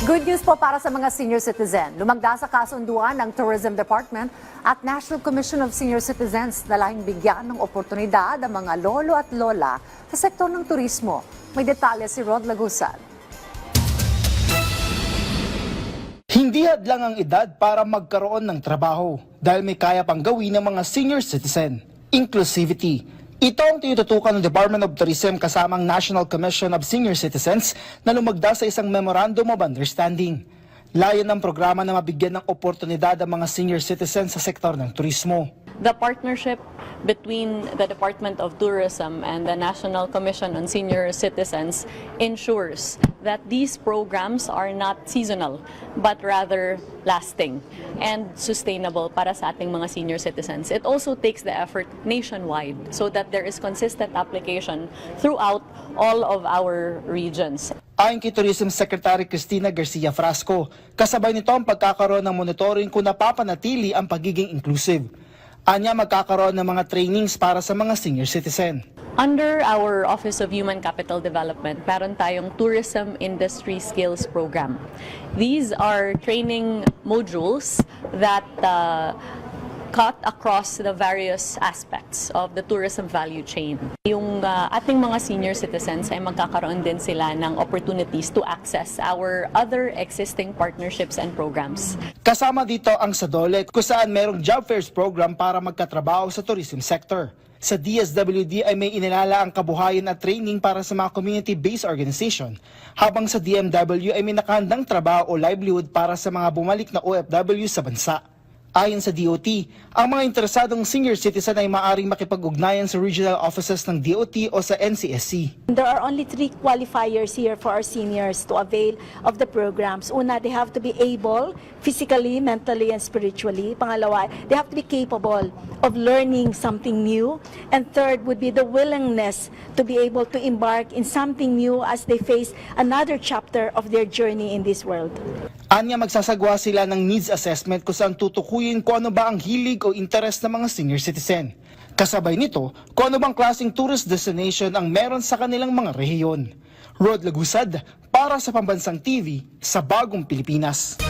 Good news po para sa mga senior citizen. Lumagda sa kasunduan ng Tourism Department at National Commission of Senior Citizens na lahing bigyan ng oportunidad ang mga lolo at lola sa sektor ng turismo. May detalye si Rod Lagusan. Hindi hadlang ang edad para magkaroon ng trabaho dahil may kaya pang gawin ng mga senior citizen. Inclusivity. Ito ang tinututukan ng Department of Tourism kasamang National Commission of Senior Citizens na lumagda sa isang Memorandum of Understanding. Layon ng programa na mabigyan ng oportunidad ang mga senior citizens sa sektor ng turismo. The partnership between the Department of Tourism and the National Commission on Senior Citizens ensures that these programs are not seasonal but rather lasting and sustainable para sa ating mga senior citizens. It also takes the effort nationwide so that there is consistent application throughout all of our regions. Ayon kay Tourism Secretary Cristina Garcia Frasco, kasabay nito ang pagkakaroon ng monitoring kung napapanatili ang pagiging inclusive. Anya magkakaroon ng mga trainings para sa mga senior citizen. Under our Office of Human Capital Development, meron tayong Tourism Industry Skills Program. These are training modules that cut across the various aspects of the tourism value chain. Yung ating mga senior citizens ay magkakaroon din sila ng opportunities to access our other existing partnerships and programs. Kasama dito ang SADOLE kung saan merong job fairs program para magkatrabaho sa tourism sector. Sa DSWD ay may inilala ang kabuhayan at training para sa mga community-based organization, habang sa DMW ay may nakahandang trabaho o livelihood para sa mga bumalik na OFW sa bansa. Ayon sa DOT, ang mga interesadong senior citizen ay maaaring makipag-ugnayan sa regional offices ng DOT o sa NCSC. There are only 3 qualifiers here for our seniors to avail of the programs. Una, they have to be able physically, mentally, and spiritually. Pangalawa, they have to be capable of learning something new. And third would be the willingness to be able to embark in something new as they face another chapter of their journey in this world. Anya magsasagawa sila ng needs assessment kung saan tutukuyin kung ano ba ang hilig o interest ng mga senior citizen. Kasabay nito, kung ano bang klaseng tourist destination ang meron sa kanilang mga rehiyon. Rod Lagusad para sa Pambansang TV sa Bagong Pilipinas.